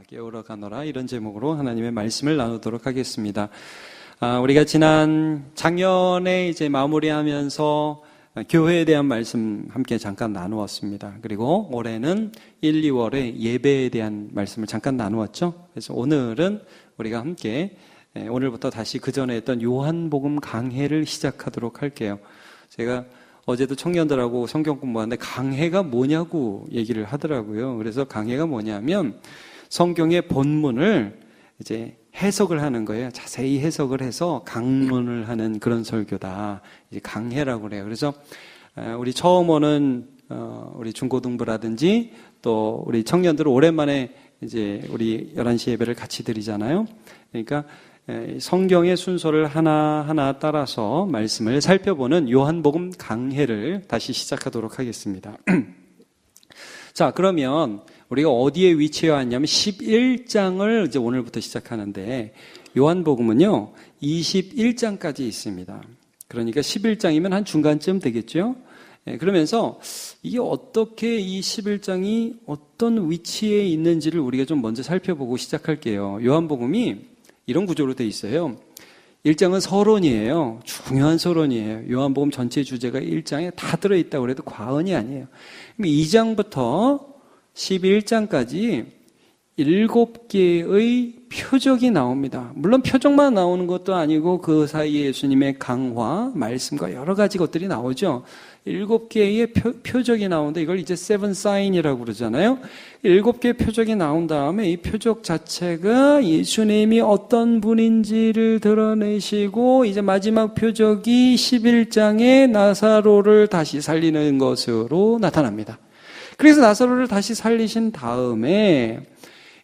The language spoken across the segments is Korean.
깨우러 가노라 이런 제목으로 하나님의 말씀을 나누도록 하겠습니다. 우리가 지난 작년에 이제 마무리하면서 교회에 대한 말씀 함께 잠깐 나누었습니다. 그리고 올해는 1, 2월에 예배에 대한 말씀을 잠깐 나누었죠. 그래서 오늘은 우리가 함께 오늘부터 다시 그 전에 했던 요한복음 강해를 시작하도록 할게요. 제가 어제도 청년들하고 성경 공부하는데 강해가 뭐냐고 얘기를 하더라고요. 그래서 강해가 뭐냐면 성경의 본문을 이제 해석을 하는 거예요. 자세히 해석을 해서 강론을 하는 그런 설교다. 이제 강해라고 그래요. 그래서 우리 처음 오는 우리 중고등부라든지 또 우리 청년들은 오랜만에 이제 우리 11시 예배를 같이 드리잖아요. 그러니까 성경의 순서를 하나하나 따라서 말씀을 살펴보는 요한복음 강해를 다시 시작하도록 하겠습니다. 자, 그러면 우리가 어디에 위치해 왔냐면 11장을 이제 오늘부터 시작하는데 요한복음은요 21장까지 있습니다. 그러니까 11장이면 한 중간쯤 되겠죠. 그러면서 이게 어떻게 이 11장이 어떤 위치에 있는지를 우리가 좀 먼저 살펴보고 시작할게요. 요한복음이 이런 구조로 돼 있어요. 1장은 서론이에요. 중요한 서론이에요. 요한복음 전체 주제가 1장에 다 들어있다고 해도 과언이 아니에요. 2장부터 11장까지 7개의 표적이 나옵니다. 물론 표적만 나오는 것도 아니고 그 사이에 예수님의 강화, 말씀과 여러 가지 것들이 나오죠. 7개의 표적이 나오는데 이걸 이제 seven sign이라고 그러잖아요. 7개의 표적이 나온 다음에 이 표적 자체가 예수님이 어떤 분인지를 드러내시고 이제 마지막 표적이 11장에 나사로를 다시 살리는 것으로 나타납니다. 그래서 나사로를 다시 살리신 다음에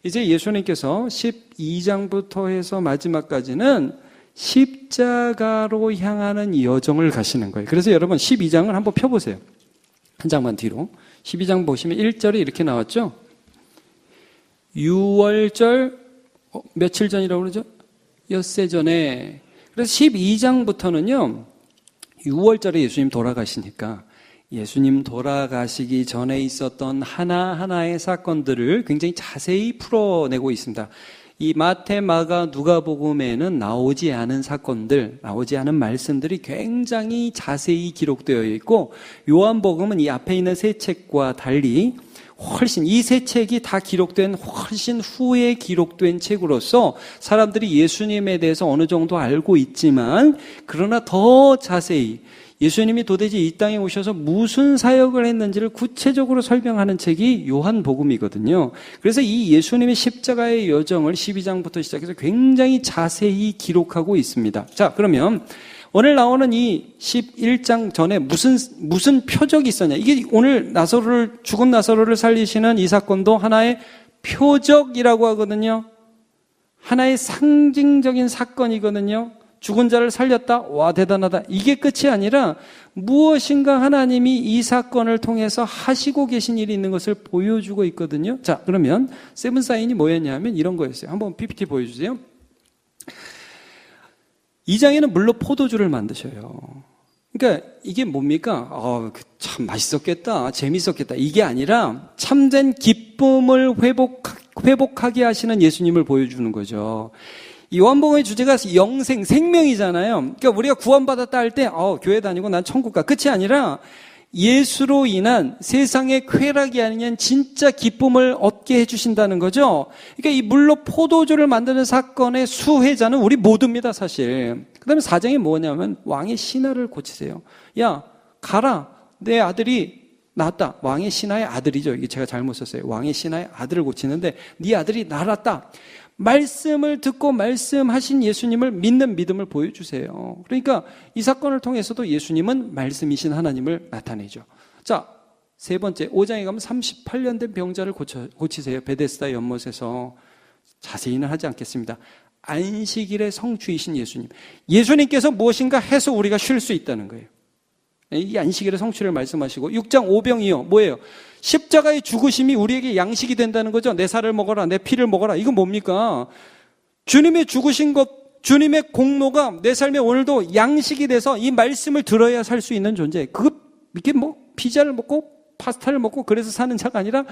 이제 예수님께서 12장부터 해서 마지막까지는 십자가로 향하는 여정을 가시는 거예요. 그래서 여러분 12장을 한번 펴보세요. 한 장만 뒤로. 12장 보시면 1절에 이렇게 나왔죠. 6월절 며칠 전이라고 그러죠? 엿새 전에. 그래서 12장부터는요 6월절에 예수님 돌아가시니까 예수님 돌아가시기 전에 있었던 하나하나의 사건들을 굉장히 자세히 풀어내고 있습니다. 이 마태, 마가, 누가복음에는 나오지 않은 사건들, 나오지 않은 말씀들이 굉장히 자세히 기록되어 있고 요한복음은 이 앞에 있는 세 책과 달리 훨씬 이 세 책이 다 기록된 훨씬 후에 기록된 책으로서 사람들이 예수님에 대해서 어느 정도 알고 있지만 그러나 더 자세히 예수님이 도대체 이 땅에 오셔서 무슨 사역을 했는지를 구체적으로 설명하는 책이 요한복음이거든요. 그래서 이 예수님의 십자가의 여정을 12장부터 시작해서 굉장히 자세히 기록하고 있습니다. 자, 그러면 오늘 나오는 이 11장 전에 무슨 표적이 있었냐. 이게 오늘 죽은 나사로를 살리시는 이 사건도 하나의 표적이라고 하거든요. 하나의 상징적인 사건이거든요. 죽은 자를 살렸다? 와, 대단하다. 이게 끝이 아니라 무엇인가 하나님이 이 사건을 통해서 하시고 계신 일이 있는 것을 보여주고 있거든요. 자, 그러면 세븐 사인이 뭐였냐면 이런 거였어요. 한번 PPT 보여주세요. 2장에는 물로 포도주를 만드셔요. 그러니까 이게 뭡니까? 참 맛있었겠다. 재밌었겠다. 이게 아니라 참된 기쁨을 회복하게 하시는 예수님을 보여주는 거죠. 이 요한복음의 주제가 영생, 생명이잖아요. 그러니까 우리가 구원받았다 할 때 교회 다니고 난 천국 가. 끝이 아니라 예수로 인한 세상의 쾌락이 아니면 진짜 기쁨을 얻게 해주신다는 거죠. 그러니까 이 물로 포도주를 만드는 사건의 수혜자는 우리 모두입니다, 사실. 그 다음에 4장이 뭐냐면 왕의 신하를 고치세요. 야, 가라. 내 아들이 낳았다. 왕의 신하의 아들이죠. 이게 제가 잘못 썼어요. 왕의 신하의 아들을 고치는데 네 아들이 낳았다. 말씀을 듣고 말씀하신 예수님을 믿는 믿음을 보여주세요. 그러니까 이 사건을 통해서도 예수님은 말씀이신 하나님을 나타내죠. 자, 세 번째 5장에 가면 38년 된 병자를 고치세요. 베데스다 연못에서. 자세히는 하지 않겠습니다. 안식일의 성취이신 예수님. 예수님께서 무엇인가 해서 우리가 쉴 수 있다는 거예요. 이 안식일의 성취를 말씀하시고 6장 오병이요. 뭐예요? 십자가의 죽으심이 우리에게 양식이 된다는 거죠. 내 살을 먹어라, 내 피를 먹어라. 이건 뭡니까? 주님의 죽으신 것, 주님의 공로가 내 삶에 오늘도 양식이 돼서 이 말씀을 들어야 살 수 있는 존재. 이게 피자를 먹고 파스타를 먹고 그래서 사는 자가 아니라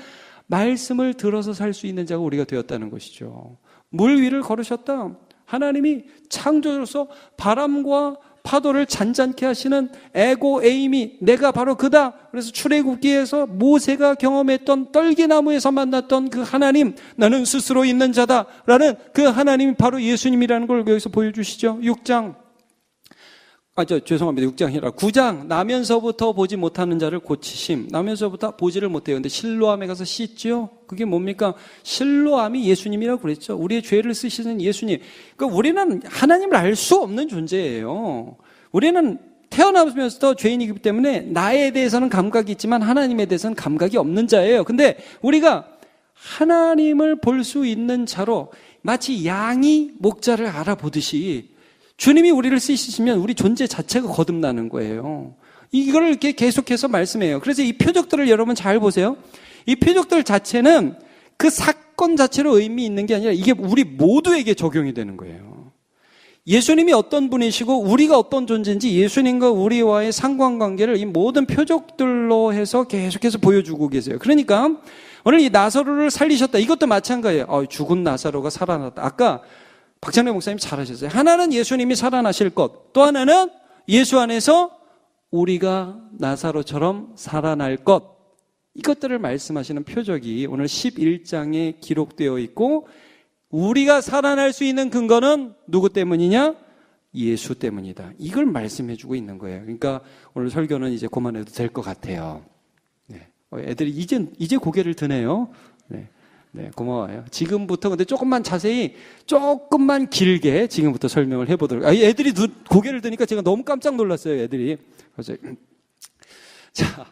말씀을 들어서 살 수 있는 자가 우리가 되었다는 것이죠. 물 위를 걸으셨다. 하나님이 창조주로서 바람과 파도를 잔잔케 하시는 에고 에임이 내가 바로 그다. 그래서 출애굽기에서 모세가 경험했던 떨기나무에서 만났던 그 하나님, 나는 스스로 있는 자다라는 그 하나님이 바로 예수님이라는 걸 여기서 보여주시죠. 6장 죄송합니다. 6장이라 9장 나면서부터 보지 못하는 자를 고치심. 나면서부터 보지를 못해요. 근데 실로암에 가서 씻죠. 그게 뭡니까? 실로암이 예수님이라고 그랬죠. 우리의 죄를 쓰시는 예수님. 그러니까 우리는 하나님을 알 수 없는 존재예요. 우리는 태어나면서부터 죄인이기 때문에 나에 대해서는 감각이 있지만 하나님에 대해서는 감각이 없는 자예요. 근데 우리가 하나님을 볼 수 있는 자로 마치 양이 목자를 알아보듯이 주님이 우리를 쓰시면 우리 존재 자체가 거듭나는 거예요. 이걸 이렇게 계속해서 말씀해요. 그래서 이 표적들을 여러분 잘 보세요. 이 표적들 자체는 그 사건 자체로 의미 있는 게 아니라 이게 우리 모두에게 적용이 되는 거예요. 예수님이 어떤 분이시고 우리가 어떤 존재인지 예수님과 우리와의 상관관계를 이 모든 표적들로 해서 계속해서 보여주고 계세요. 그러니까 오늘 이 나사로를 살리셨다. 이것도 마찬가지예요. 죽은 나사로가 살아났다. 아까 박찬래 목사님 잘하셨어요. 하나는 예수님이 살아나실 것, 또 하나는 예수 안에서 우리가 나사로처럼 살아날 것, 이것들을 말씀하시는 표적이 오늘 11장에 기록되어 있고, 우리가 살아날 수 있는 근거는 누구 때문이냐? 예수 때문이다. 이걸 말씀해 주고 있는 거예요. 그러니까 오늘 설교는 이제 그만해도 될 것 같아요. 네. 애들이 이제 고개를 드네요. 네, 고마워요. 지금부터 근데 조금만 자세히, 조금만 길게 지금부터 설명을 해보도록. 애들이 고개를 드니까 제가 너무 깜짝 놀랐어요, 애들이. 그래서 자,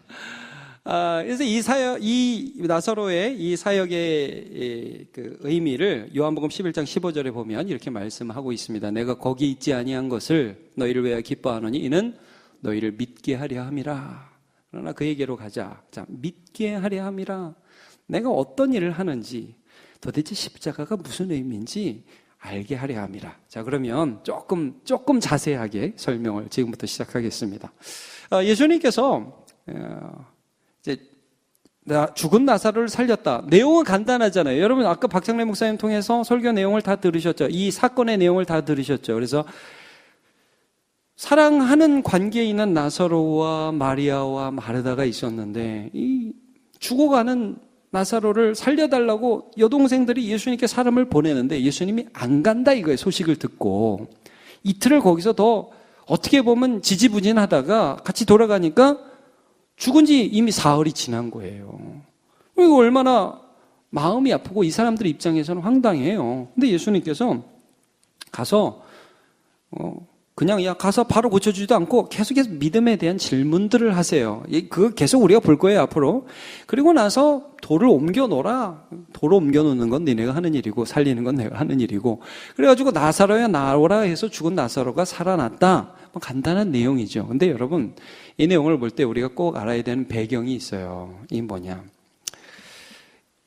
그래서 이 나사로의 이 사역의 그 의미를 요한복음 11장 15절에 보면 이렇게 말씀하고 있습니다. 내가 거기 있지 아니한 것을 너희를 위하여 기뻐하노니 이는 너희를 믿게 하려 함이라. 그러나 그에게로 가자. 자, 믿게 하려 함이라. 내가 어떤 일을 하는지, 도대체 십자가가 무슨 의미인지 알게 하려 함이라. 자, 그러면 조금 자세하게 설명을 지금부터 시작하겠습니다. 예수님께서 이제 죽은 나사로를 살렸다. 내용은 간단하잖아요. 여러분 아까 박창래 목사님 통해서 설교 내용을 다 들으셨죠. 이 사건의 내용을 다 들으셨죠. 그래서 사랑하는 관계에 있는 나사로와 마리아와 마르다가 있었는데 이 죽어가는 나사로를 살려달라고 여동생들이 예수님께 사람을 보내는데 예수님이 안 간다 이거예요. 소식을 듣고 이틀을 거기서 더 어떻게 보면 지지부진하다가 같이 돌아가니까 죽은 지 이미 사흘이 지난 거예요. 이거 얼마나 마음이 아프고 이 사람들 입장에서는 황당해요. 근데 예수님께서 가서 그냥 가서 바로 고쳐주지도 않고 계속해서 믿음에 대한 질문들을 하세요. 그거 계속 우리가 볼 거예요, 앞으로. 그리고 나서 돌을 옮겨 놓으라. 돌을 옮겨 놓는 건 니네가 하는 일이고 살리는 건 내가 하는 일이고. 그래가지고 나사로야 나오라 해서 죽은 나사로가 살아났다. 뭐 간단한 내용이죠. 근데 여러분 이 내용을 볼 때 우리가 꼭 알아야 되는 배경이 있어요. 이게 뭐냐.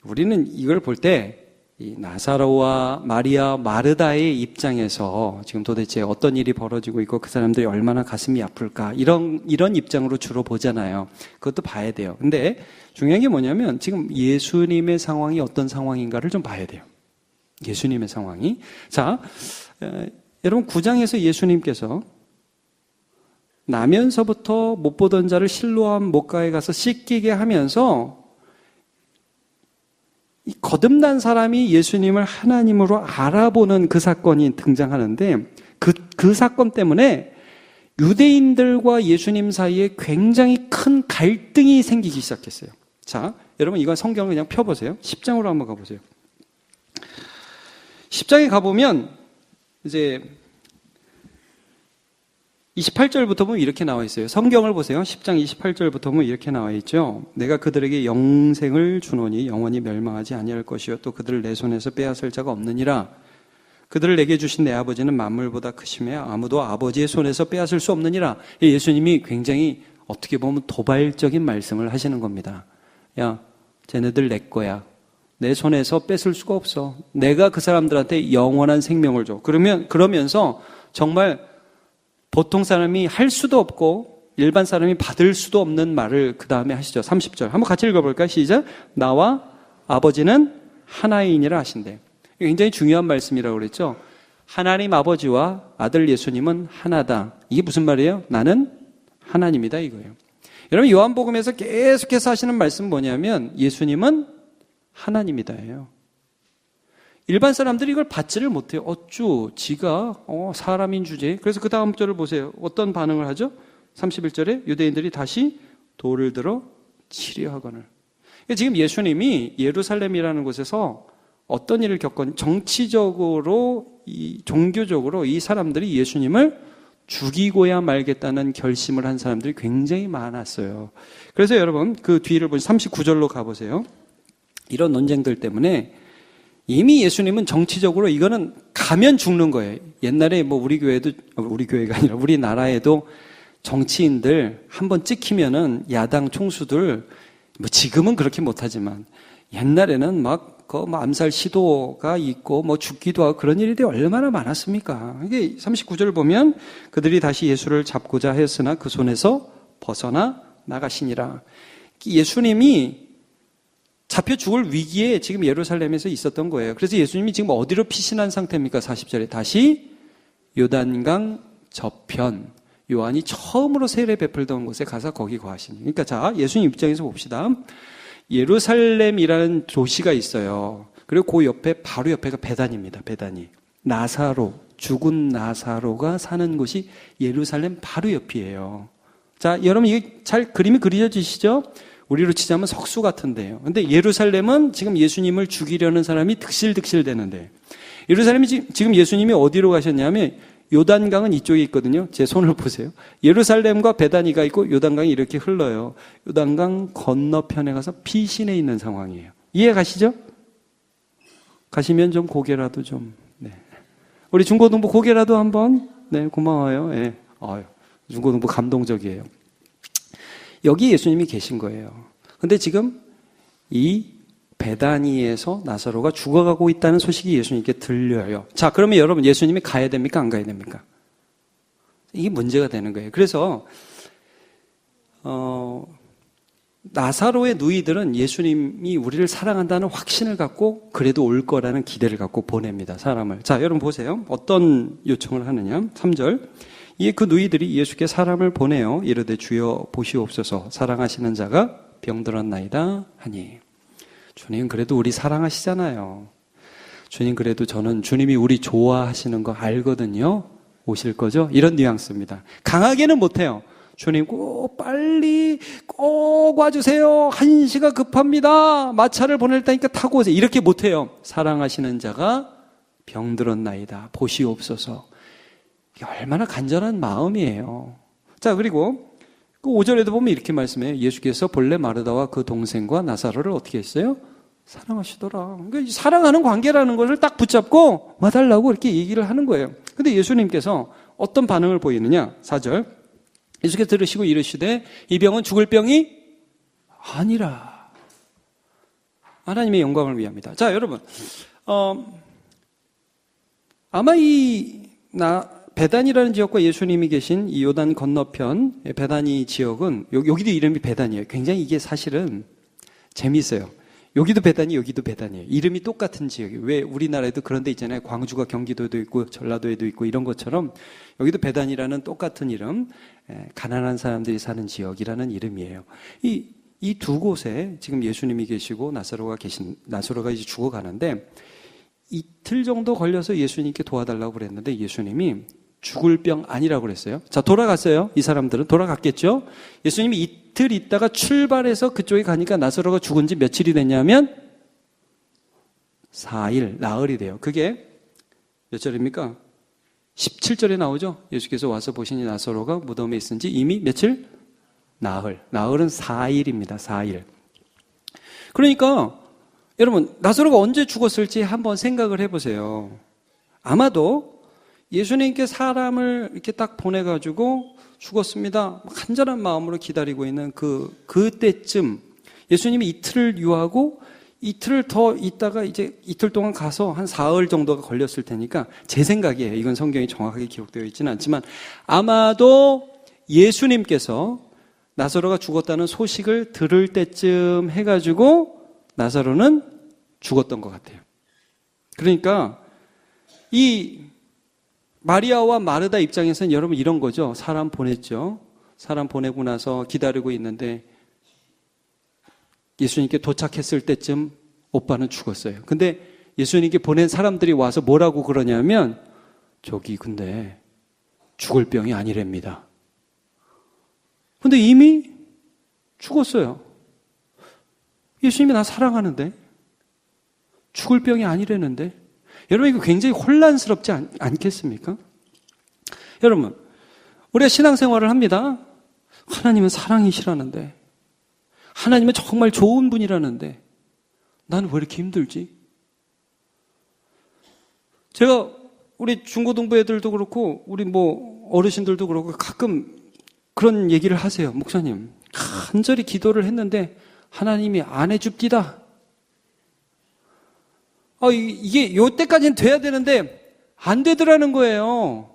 우리는 이걸 볼 때 이 나사로와 마리아, 마르다의 입장에서 지금 도대체 어떤 일이 벌어지고 있고 그 사람들이 얼마나 가슴이 아플까 이런 입장으로 주로 보잖아요. 그것도 봐야 돼요. 근데 중요한 게 뭐냐면 지금 예수님의 상황이 어떤 상황인가를 좀 봐야 돼요. 예수님의 상황이. 자, 여러분 9장에서 예수님께서 나면서부터 못 보던 자를 실로암 못가에 가서 씻기게 하면서 이 거듭난 사람이 예수님을 하나님으로 알아보는 그 사건이 등장하는데 그 사건 때문에 유대인들과 예수님 사이에 굉장히 큰 갈등이 생기기 시작했어요. 자, 여러분 이건 성경을 그냥 펴보세요. 10장으로 한번 가보세요. 10장에 가보면 이제 28절부터 보면 이렇게 나와 있어요. 성경을 보세요. 10장 28절부터 보면 이렇게 나와 있죠. 내가 그들에게 영생을 주노니 영원히 멸망하지 아니할 것이요 또 그들을 내 손에서 빼앗을 자가 없느니라. 그들을 내게 주신 내 아버지는 만물보다 크심에 아무도 아버지의 손에서 빼앗을 수 없느니라. 예수님이 굉장히 어떻게 보면 도발적인 말씀을 하시는 겁니다. 야, 쟤네들 내 거야. 내 손에서 뺏을 수가 없어. 내가 그 사람들한테 영원한 생명을 줘. 그러면서 정말 보통 사람이 할 수도 없고 일반 사람이 받을 수도 없는 말을 그 다음에 하시죠. 30절 한번 같이 읽어볼까요? 시작. 나와 아버지는 하나이니라 하신대. 굉장히 중요한 말씀이라고 그랬죠. 하나님 아버지와 아들 예수님은 하나다. 이게 무슨 말이에요? 나는 하나님이다 이거예요. 여러분 요한복음에서 계속해서 하시는 말씀은 뭐냐면 예수님은 하나님이다예요. 일반 사람들이 이걸 받지를 못해요. 어쭈 지가 사람인 주제. 그래서 그 다음 절을 보세요. 어떤 반응을 하죠? 31절에 유대인들이 다시 돌을 들어 치려 하거늘. 지금 예수님이 예루살렘이라는 곳에서 어떤 일을 겪었니? 정치적으로, 종교적으로 이 사람들이 예수님을 죽이고야 말겠다는 결심을 한 사람들이 굉장히 많았어요. 그래서 여러분 그 뒤를 보시면 39절로 가보세요. 이런 논쟁들 때문에 이미 예수님은 정치적으로 이거는 가면 죽는 거예요. 옛날에 뭐 우리 교회가 아니라 우리나라에도 정치인들 한번 찍히면은 야당 총수들 뭐 지금은 그렇게 못하지만 옛날에는 막 암살 시도가 있고 뭐 죽기도 하고 그런 일들이 얼마나 많았습니까? 이게 39절을 보면 그들이 다시 예수를 잡고자 하였으나 그 손에서 벗어나 나가시니라. 예수님이 잡혀 죽을 위기에 지금 예루살렘에서 있었던 거예요. 그래서 예수님이 지금 어디로 피신한 상태입니까? 40절에 다시 요단강 저편, 요한이 처음으로 세례 베풀던 곳에 가서 거기 거하시니. 그러니까 자, 예수님 입장에서 봅시다. 예루살렘이라는 도시가 있어요. 그리고 그 옆에 바로 옆에가 베단입니다. 베단이. 나사로, 죽은 나사로가 사는 곳이 예루살렘 바로 옆이에요. 자, 여러분 이게 잘 그림이 그려지시죠? 우리로 치자면 석수 같은데요. 근데 예루살렘은 지금 예수님을 죽이려는 사람이 득실득실 되는데, 예루살렘이 지금 예수님이 어디로 가셨냐면 요단강은 이쪽에 있거든요. 제 손을 보세요. 예루살렘과 베다니가 있고 요단강이 이렇게 흘러요. 요단강 건너편에 가서 피신해 있는 상황이에요. 이해 가시죠? 가시면 좀 고개라도 좀. 네. 우리 중고등부 고개라도 한번. 네, 고마워요. 네. 중고등부 감동적이에요. 여기 예수님이 계신 거예요. 근데 지금 이 베다니에서 나사로가 죽어가고 있다는 소식이 예수님께 들려요. 자, 그러면 여러분 예수님이 가야 됩니까? 안 가야 됩니까? 이게 문제가 되는 거예요. 그래서 나사로의 누이들은 예수님이 우리를 사랑한다는 확신을 갖고 그래도 올 거라는 기대를 갖고 보냅니다. 사람을. 자, 여러분 보세요. 어떤 요청을 하느냐. 3절. 이에 그 누이들이 예수께 사람을 보내어 이르되 주여 보시옵소서 사랑하시는 자가 병들었나이다 하니. 주님 그래도 우리 사랑하시잖아요. 주님 그래도 저는 주님이 우리 좋아하시는 거 알거든요. 오실 거죠? 이런 뉘앙스입니다. 강하게는 못해요. 주님 꼭 빨리 꼭 와주세요. 한시가 급합니다. 마차를 보낼 테니까 타고 오세요. 이렇게 못해요. 사랑하시는 자가 병들었나이다. 보시옵소서. 이게 얼마나 간절한 마음이에요. 자, 그리고 그 5절에도 보면 이렇게 말씀해요. 예수께서 본래 마르다와 그 동생과 나사로를 어떻게 했어요? 사랑하시더라. 그러니까 사랑하는 관계라는 것을 딱 붙잡고 와달라고 이렇게 얘기를 하는 거예요. 근데 예수님께서 어떤 반응을 보이느냐? 4절. 예수께서 들으시고 이르시되 이 병은 죽을 병이 아니라 하나님의 영광을 위함이다. 자, 여러분. 아마 베단이라는 지역과 예수님이 계신 이 요단 건너편 베다니 지역은 여기도 이름이 베단이에요. 굉장히 이게 사실은 재미있어요. 여기도 베다니, 여기도 베다니에요. 이름이 똑같은 지역이에요. 왜 우리나라에도 그런 데 있잖아요. 광주가 경기도에도 있고 전라도에도 있고 이런 것처럼 여기도 베다니라는 똑같은 이름, 가난한 사람들이 사는 지역이라는 이름이에요. 이 두 곳에 지금 예수님이 계시고 나사로가 이제 죽어가는데 이틀 정도 걸려서 예수님께 도와달라고 그랬는데 예수님이 죽을 병 아니라고 그랬어요. 자, 돌아갔어요. 이 사람들은 돌아갔겠죠. 예수님이 이틀 있다가 출발해서 그쪽에 가니까 나사로가 죽은 지 며칠이 됐냐면 4일, 나흘이 돼요. 그게 몇 절입니까? 17절에 나오죠. 예수께서 와서 보시니 나사로가 무덤에 있은지 이미 며칠? 나흘. 나흘은 4일입니다. 4일. 그러니까 여러분 나사로가 언제 죽었을지 한번 생각을 해보세요. 아마도 예수님께 사람을 이렇게 딱 보내가지고 죽었습니다. 간절한 마음으로 기다리고 있는 그때쯤 예수님이 이틀을 유하고 이틀을 더 있다가 이제 이틀 동안 가서 한 사흘 정도가 걸렸을 테니까 제 생각이에요. 이건 성경이 정확하게 기록되어 있지는 않지만 아마도 예수님께서 나사로가 죽었다는 소식을 들을 때쯤 해가지고 나사로는 죽었던 것 같아요. 그러니까 이 마리아와 마르다 입장에서는 여러분 이런 거죠. 사람 보냈죠. 사람 보내고 나서 기다리고 있는데 예수님께 도착했을 때쯤 오빠는 죽었어요. 근데 예수님께 보낸 사람들이 와서 뭐라고 그러냐면 저기 근데 죽을 병이 아니랍니다. 근데 이미 죽었어요. 예수님이 나 사랑하는데 죽을 병이 아니라는데 여러분 이거 굉장히 혼란스럽지 않겠습니까? 여러분 우리가 신앙생활을 합니다. 하나님은 사랑이시라는데 하나님은 정말 좋은 분이라는데 나는 왜 이렇게 힘들지? 제가 우리 중고등부 애들도 그렇고 우리 어르신들도 그렇고 가끔 그런 얘기를 하세요. 목사님 간절히 기도를 했는데 하나님이 안 해줍디다. 이게 요때까지는 돼야 되는데 안 되더라는 거예요.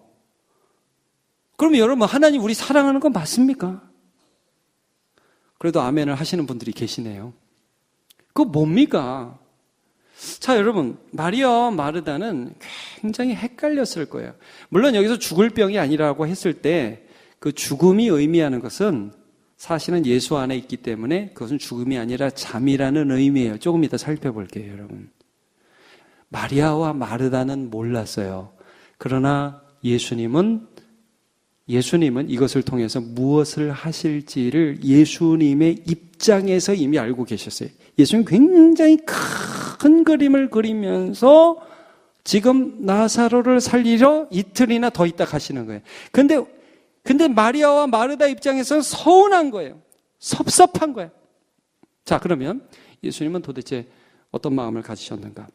그러면 여러분 하나님 우리 사랑하는 건 맞습니까? 그래도 아멘을 하시는 분들이 계시네요. 그거 뭡니까? 자, 여러분 마리아와 마르다는 굉장히 헷갈렸을 거예요. 물론 여기서 죽을 병이 아니라고 했을 때 그 죽음이 의미하는 것은 사실은 예수 안에 있기 때문에 그것은 죽음이 아니라 잠이라는 의미예요. 조금 이따 살펴볼게요, 여러분. 마리아와 마르다는 몰랐어요. 그러나 예수님은 이것을 통해서 무엇을 하실지를 예수님의 입장에서 이미 알고 계셨어요. 예수님 굉장히 큰 그림을 그리면서 지금 나사로를 살리러 이틀이나 더 있다 가시는 거예요. 근데 마리아와 마르다 입장에서는 서운한 거예요. 섭섭한 거예요. 자, 그러면 예수님은 도대체 어떤 마음을 가지셨는가?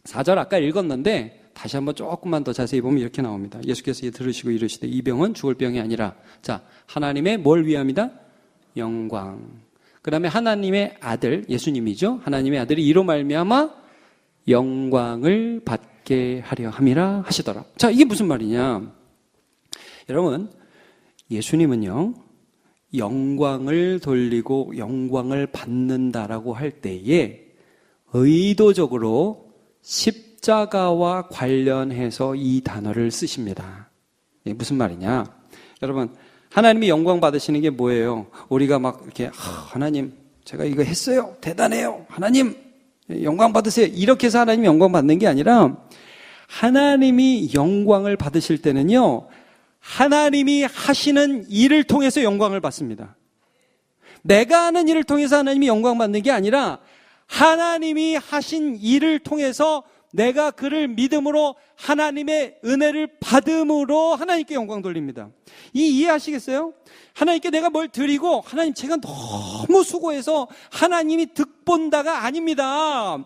4절 아까 읽었는데 다시 한번 조금만 더 자세히 보면 이렇게 나옵니다. 예수께서 들으시고 이르시되 이 병은 죽을 병이 아니라 자, 하나님의 뭘 위함이다? 영광. 그 다음에 하나님의 아들, 예수님이죠. 하나님의 아들이 이로 말미암아 영광을 받게 하려 함이라 하시더라. 자, 이게 무슨 말이냐? 여러분, 예수님은요, 영광을 돌리고 영광을 받는다라고 할 때에 의도적으로 십자가와 관련해서 이 단어를 쓰십니다. 무슨 말이냐? 여러분, 하나님이 영광 받으시는 게 뭐예요? 우리가 막 이렇게 하나님 제가 이거 했어요. 대단해요. 하나님 영광 받으세요. 이렇게 해서 하나님이 영광 받는 게 아니라 하나님이 영광을 받으실 때는요, 하나님이 하시는 일을 통해서 영광을 받습니다. 내가 하는 일을 통해서 하나님이 영광 받는 게 아니라 하나님이 하신 일을 통해서 내가 그를 믿음으로 하나님의 은혜를 받음으로 하나님께 영광 돌립니다. 이해하시겠어요? 하나님께 내가 뭘 드리고 하나님 제가 너무 수고해서 하나님이 득본다가 아닙니다.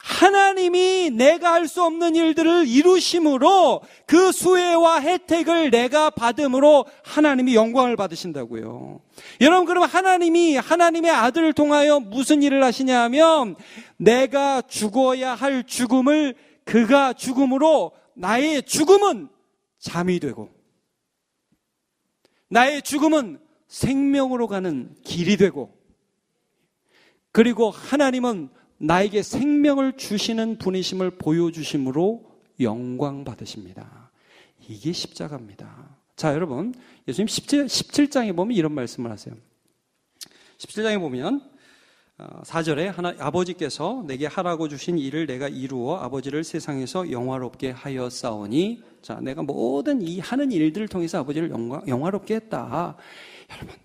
하나님이 내가 할 수 없는 일들을 이루심으로 그 수혜와 혜택을 내가 받음으로 하나님이 영광을 받으신다고요. 여러분, 그럼 하나님이 하나님의 아들을 통하여 무슨 일을 하시냐 하면 내가 죽어야 할 죽음을 그가 죽음으로 나의 죽음은 잠이 되고 나의 죽음은 생명으로 가는 길이 되고 그리고 하나님은 나에게 생명을 주시는 분이심을 보여주심으로 영광 받으십니다. 이게 십자가입니다. 자, 여러분, 예수님 17장에 보면 이런 말씀을 하세요. 17장에 보면 4절에 아버지께서 내게 하라고 주신 일을 내가 이루어 아버지를 세상에서 영화롭게 하였사오니, 자, 내가 모든 이 하는 일들을 통해서 아버지를 영화롭게 했다. 여러분,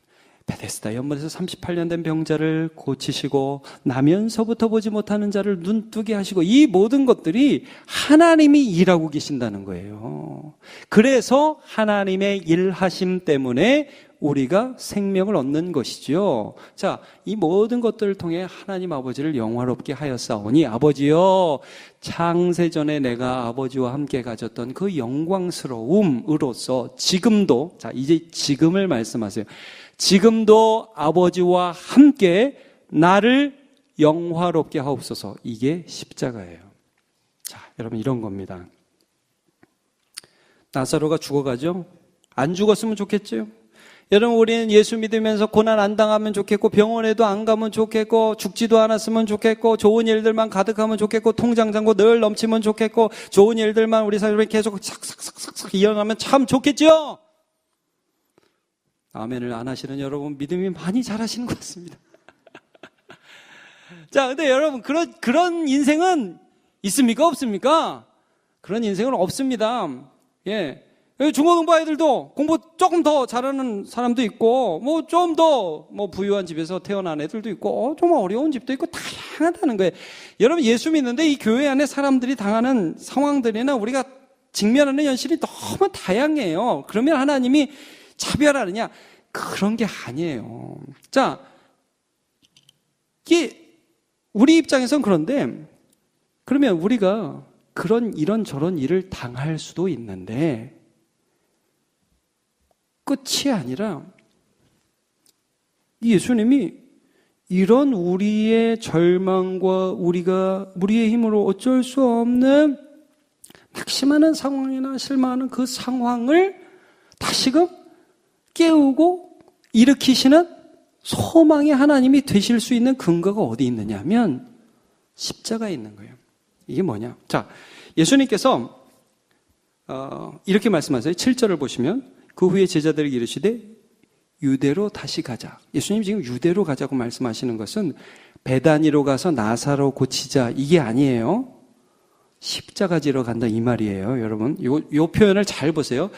베데스다 연못에서 38년 된 병자를 고치시고 나면서부터 보지 못하는 자를 눈뜨게 하시고 이 모든 것들이 하나님이 일하고 계신다는 거예요. 그래서 하나님의 일하심 때문에 우리가 생명을 얻는 것이죠. 자, 이 모든 것들을 통해 하나님 아버지를 영화롭게 하였사오니 아버지여, 창세전에 내가 아버지와 함께 가졌던 그 영광스러움으로써 지금도, 자, 이제 지금을 말씀하세요. 지금도 아버지와 함께 나를 영화롭게 하옵소서. 이게 십자가예요. 자, 여러분, 이런 겁니다. 나사로가 죽어가죠? 안 죽었으면 좋겠죠? 여러분, 우리는 예수 믿으면서 고난 안 당하면 좋겠고, 병원에도 안 가면 좋겠고, 죽지도 않았으면 좋겠고, 좋은 일들만 가득하면 좋겠고, 통장 잔고 늘 넘치면 좋겠고, 좋은 일들만 우리 삶에 계속 싹싹싹싹 이어나면 참 좋겠죠? 아멘을 안 하시는 여러분, 믿음이 많이 잘하시는 것 같습니다. 자, 근데 여러분, 그런 인생은 있습니까? 없습니까? 그런 인생은 없습니다. 예. 중고 공부 아이들도 공부 조금 더 잘하는 사람도 있고, 뭐 좀 더 부유한 집에서 태어난 애들도 있고, 좀 어려운 집도 있고, 다양하다는 거예요. 여러분, 예수 믿는데 이 교회 안에 사람들이 당하는 상황들이나 우리가 직면하는 현실이 너무 다양해요. 그러면 하나님이 차별하느냐? 그런 게 아니에요. 자, 이게 우리 입장에선 그런데, 그러면 우리가 이런저런 일을 당할 수도 있는데, 끝이 아니라 예수님이 이런 우리의 절망과 우리의 힘으로 어쩔 수 없는 낙심하는 상황이나 실망하는 그 상황을 다시금 깨우고 일으키시는 소망의 하나님이 되실 수 있는 근거가 어디 있느냐 하면 십자가에 있는 거예요. 이게 뭐냐? 자, 예수님께서 이렇게 말씀하세요. 7절을 보시면 그 후에 제자들에게 이르시되 유대로 다시 가자. 예수님 지금 유대로 가자고 말씀하시는 것은 베다니로 가서 나사로 고치자 이게 아니에요. 십자가 지러 간다 이 말이에요. 여러분 요 표현을 잘 보세요.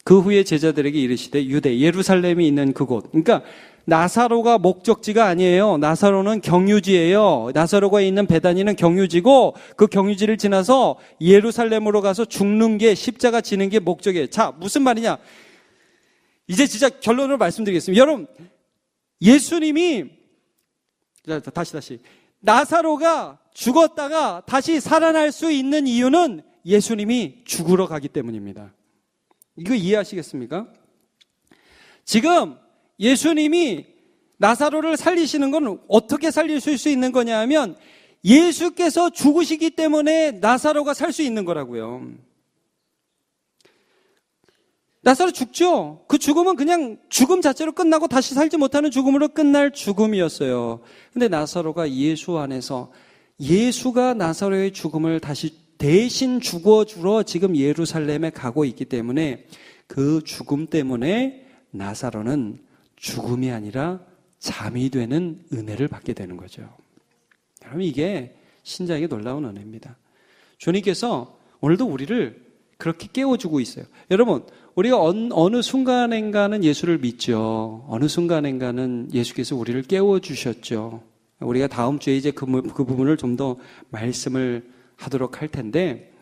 그 후에 제자들에게 이르시되 유대 예루살렘이 있는 그곳. 그러니까 나사로가 목적지가 아니에요. 나사로는 경유지예요. 나사로가 있는 베다니는 경유지고 그 경유지를 지나서 예루살렘으로 가서 죽는 게 십자가 지는 게 목적이에요. 자, 무슨 말이냐? 이제 진짜 결론을 말씀드리겠습니다. 여러분, 예수님이 다시 나사로가 죽었다가 다시 살아날 수 있는 이유는 예수님이 죽으러 가기 때문입니다. 이거 이해하시겠습니까? 지금 예수님이 나사로를 살리시는 건 어떻게 살리실 수 있는 거냐 하면 예수께서 죽으시기 때문에 나사로가 살 수 있는 거라고요. 나사로 죽죠. 그 죽음은 그냥 죽음 자체로 끝나고 다시 살지 못하는 죽음으로 끝날 죽음이었어요. 근데 나사로가 예수 안에서 예수가 나사로의 죽음을 다시 대신 죽어주러 지금 예루살렘에 가고 있기 때문에 그 죽음 때문에 나사로는 죽음이 아니라 잠이 되는 은혜를 받게 되는 거죠. 여러분, 이게 신자에게 놀라운 은혜입니다. 주님께서 오늘도 우리를 그렇게 깨워주고 있어요. 여러분, 우리가 어느 순간인가는 예수를 믿죠. 어느 순간인가는 예수께서 우리를 깨워주셨죠. 우리가 다음 주에 이제 그 부분을 좀 더 말씀을 하도록 할 텐데,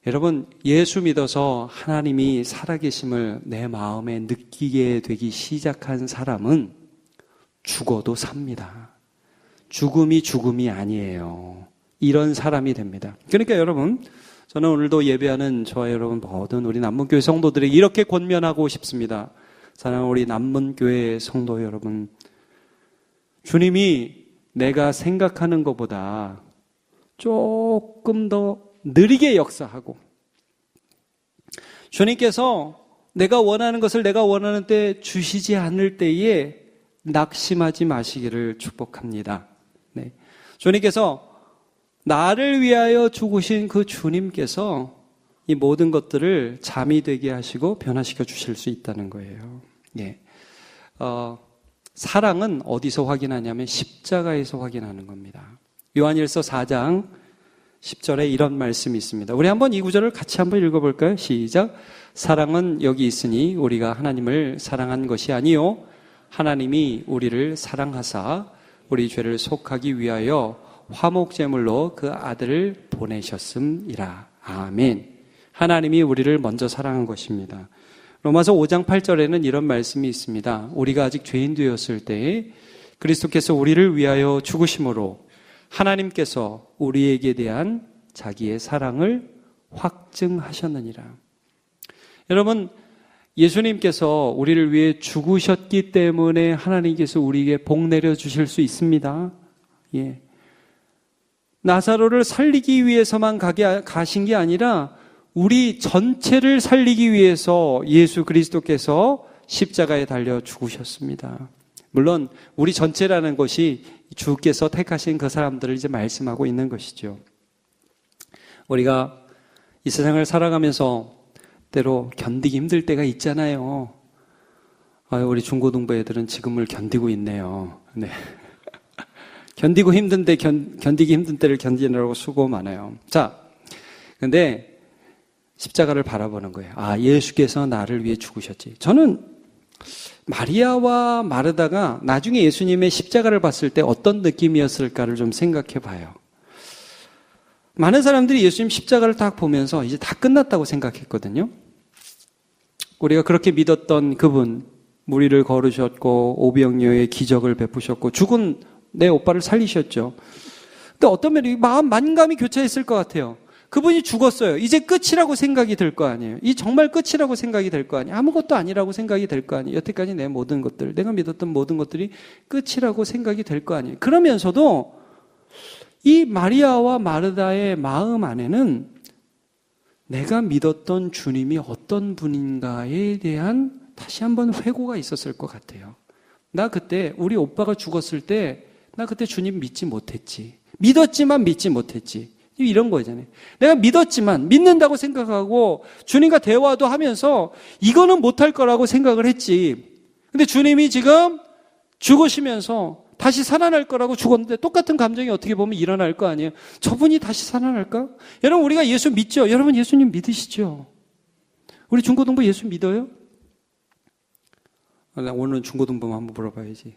여러분, 예수 믿어서 하나님이 살아계심을 내 마음에 느끼게 되기 시작한 사람은 죽어도 삽니다. 죽음이 아니에요. 이런 사람이 됩니다. 그러니까 여러분, 저는 오늘도 예배하는 저와 여러분 모든 우리 남문교회 성도들에게 이렇게 권면하고 싶습니다. 사랑하는 우리 남문교회 성도 여러분, 주님이 내가 생각하는 것보다 조금 더 느리게 역사하고, 주님께서 내가 원하는 것을 내가 원하는 때 주시지 않을 때에 낙심하지 마시기를 축복합니다. 네. 주님께서 나를 위하여 죽으신 그 주님께서 이 모든 것들을 잠이 되게 하시고 변화시켜 주실 수 있다는 거예요. 예. 사랑은 어디서 확인하냐면 십자가에서 확인하는 겁니다. 요한일서 4장 10절에 이런 말씀이 있습니다. 우리 한번 이 구절을 같이 한번 읽어볼까요? 시작. 사랑은 여기 있으니 우리가 하나님을 사랑한 것이 아니요 하나님이 우리를 사랑하사 우리 죄를 속하기 위하여 화목제물로 그 아들을 보내셨음이라. 아멘. 하나님이 우리를 먼저 사랑한 것입니다. 로마서 5장 8절에는 이런 말씀이 있습니다. 우리가 아직 죄인 되었을 때에 그리스도께서 우리를 위하여 죽으심으로 하나님께서 우리에게 대한 자기의 사랑을 확증하셨느니라. 여러분, 예수님께서 우리를 위해 죽으셨기 때문에 하나님께서 우리에게 복 내려주실 수 있습니다. 예. 나사로를 살리기 위해서만 가신 게 아니라 우리 전체를 살리기 위해서 예수 그리스도께서 십자가에 달려 죽으셨습니다. 물론 우리 전체라는 것이 주께서 택하신 그 사람들을 이제 말씀하고 있는 것이죠. 우리가 이 세상을 살아가면서 때로 견디기 힘들 때가 있잖아요. 우리 중고등부 애들은 지금을 견디고 있네요. 네. 견디고 힘든데 견디기 힘든 때를 견디느라고 수고 많아요. 자, 근데 십자가를 바라보는 거예요. 예수께서 나를 위해 죽으셨지. 저는 마리아와 마르다가 나중에 예수님의 십자가를 봤을 때 어떤 느낌이었을까를 좀 생각해 봐요. 많은 사람들이 예수님 십자가를 딱 보면서 이제 다 끝났다고 생각했거든요. 우리가 그렇게 믿었던 그분, 무리를 걸으셨고 오병이어의 기적을 베푸셨고 죽은 내 오빠를 살리셨죠. 근데 어떤 면이 만감이 교차했을 것 같아요. 그분이 죽었어요. 이제 끝이라고 생각이 들 거 아니에요. 이 정말 끝이라고 생각이 될 거 아니에요. 아무것도 아니라고 생각이 될 거 아니에요. 여태까지 내 모든 것들, 내가 믿었던 모든 것들이 끝이라고 생각이 될 거 아니에요. 그러면서도 이 마리아와 마르다의 마음 안에는 내가 믿었던 주님이 어떤 분인가에 대한 다시 한번 회고가 있었을 것 같아요. 나 그때 우리 오빠가 죽었을 때 나 그때 주님 믿지 못했지. 믿었지만 믿지 못했지. 이런 거잖아요. 내가 믿었지만 믿는다고 생각하고 주님과 대화도 하면서 이거는 못할 거라고 생각을 했지. 근데 주님이 지금 죽으시면서 다시 살아날 거라고 죽었는데 똑같은 감정이 어떻게 보면 일어날 거 아니에요. 저분이 다시 살아날까? 여러분 우리가 예수 믿죠? 여러분 예수님 믿으시죠? 우리 중고등부 예수 믿어요? 오늘은 중고등부 한번 물어봐야지.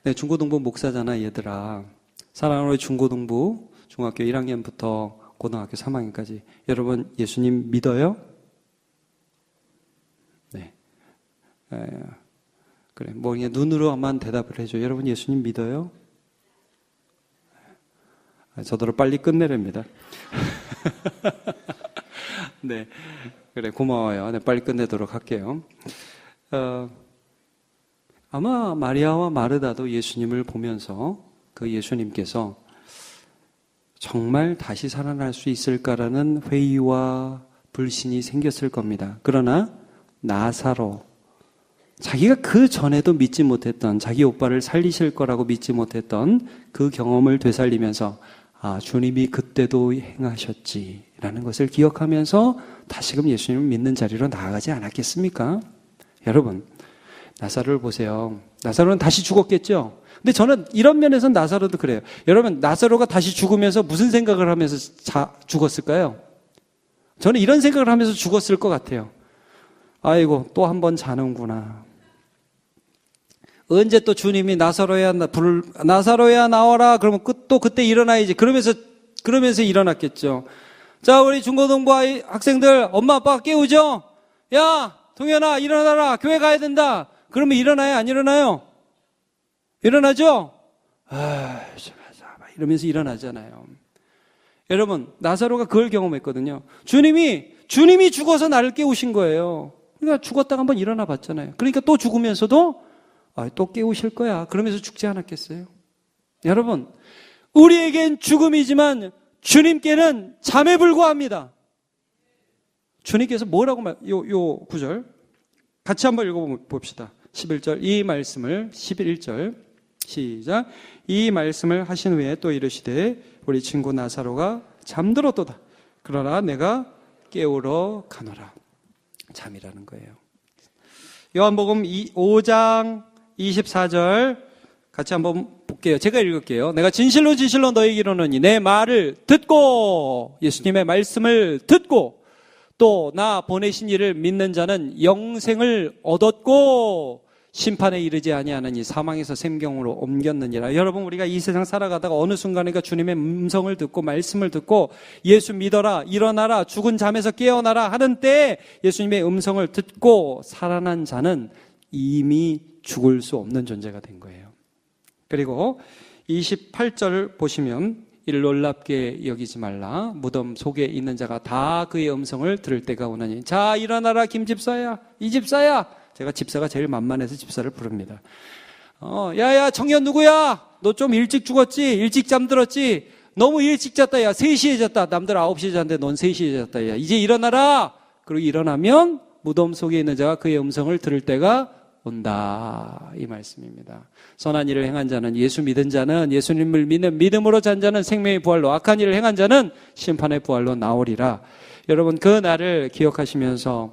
네, 중고등부 목사잖아 얘들아. 사랑하는 우리 중고등부 중학교 1학년부터 고등학교 3학년까지 여러분 예수님 믿어요? 네. 그래, 뭐 그냥 눈으로만 대답을 해줘. 여러분 예수님 믿어요? 저더러 빨리 끝내랍니다. 네, 그래 고마워요. 네, 빨리 끝내도록 할게요. 아마 마리아와 마르다도 예수님을 보면서 그 예수님께서 정말 다시 살아날 수 있을까라는 회의와 불신이 생겼을 겁니다. 그러나 나사로, 자기가 그 전에도 믿지 못했던, 자기 오빠를 살리실 거라고 믿지 못했던 그 경험을 되살리면서 주님이 그때도 행하셨지라는 것을 기억하면서 다시금 예수님을 믿는 자리로 나아가지 않았겠습니까? 여러분, 나사로를 보세요. 나사로는 다시 죽었겠죠? 근데 저는 이런 면에서는 나사로도 그래요. 여러분, 나사로가 다시 죽으면서 무슨 생각을 하면서 죽었을까요? 저는 이런 생각을 하면서 죽었을 것 같아요. 아이고, 또 한 번 자는구나. 언제 또 주님이 나사로야 나와라. 그러면 또 그때 일어나야지. 그러면서 일어났겠죠. 자, 우리 중고등부 학생들, 엄마 아빠가 깨우죠? 야, 동현아, 일어나라. 교회 가야 된다. 그러면 일어나요? 안 일어나요? 일어나죠? 이러면서 일어나잖아요. 여러분, 나사로가 그걸 경험했거든요. 주님이 죽어서 나를 깨우신 거예요. 그러니까 죽었다가 한번 일어나 봤잖아요. 그러니까 또 죽으면서도 또 깨우실 거야. 그러면서 죽지 않았겠어요? 여러분, 우리에겐 죽음이지만 주님께는 잠에 불과합니다. 주님께서 뭐라고 요 구절 같이 한번 읽어봅시다. 11절 이 말씀을 11절 시작. 이 말씀을 하신 후에 또 이르시되 우리 친구 나사로가 잠들었도다. 그러나 내가 깨우러 가노라. 잠이라는 거예요. 요한복음 5장 24절 같이 한번 볼게요. 제가 읽을게요. 내가 진실로 진실로 너희에게 이르노니 내 말을 듣고 예수님의 말씀을 듣고 또 나 보내신 이를 믿는 자는 영생을 얻었고 심판에 이르지 아니하느니 사망에서 생명으로 옮겼느니라. 여러분, 우리가 이 세상 살아가다가 어느 순간인가 주님의 음성을 듣고 말씀을 듣고 예수 믿어라, 일어나라, 죽은 잠에서 깨어나라 하는 때에 예수님의 음성을 듣고 살아난 자는 이미 죽을 수 없는 존재가 된 거예요. 그리고 28절 보시면 이를 놀랍게 여기지 말라. 무덤 속에 있는 자가 다 그의 음성을 들을 때가 오나니. 자, 일어나라 김 집사야, 이 집사야. 제가 집사가 제일 만만해서 집사를 부릅니다. 야야 청년 누구야? 너 좀 일찍 죽었지? 일찍 잠들었지? 너무 일찍 잤다. 야 3시에 잤다. 남들 9시에 잤는데 넌 3시에 잤다. 야 이제 일어나라. 그리고 일어나면 무덤 속에 있는 자가 그의 음성을 들을 때가 온다, 이 말씀입니다. 선한 일을 행한 자는, 예수 믿은 자는, 예수님을 믿는 믿음으로 잔 자는 생명의 부활로, 악한 일을 행한 자는 심판의 부활로 나오리라. 여러분, 그 날을 기억하시면서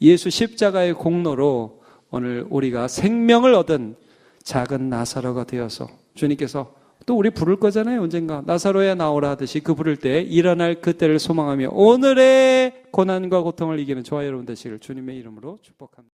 예수 십자가의 공로로 오늘 우리가 생명을 얻은 작은 나사로가 되어서, 주님께서 또 우리 부를 거잖아요, 언젠가. 나사로야 나오라 하듯이 그 부를 때 일어날 그때를 소망하며 오늘의 고난과 고통을 이기는 저와 여러분 되시기를 주님의 이름으로 축복합니다.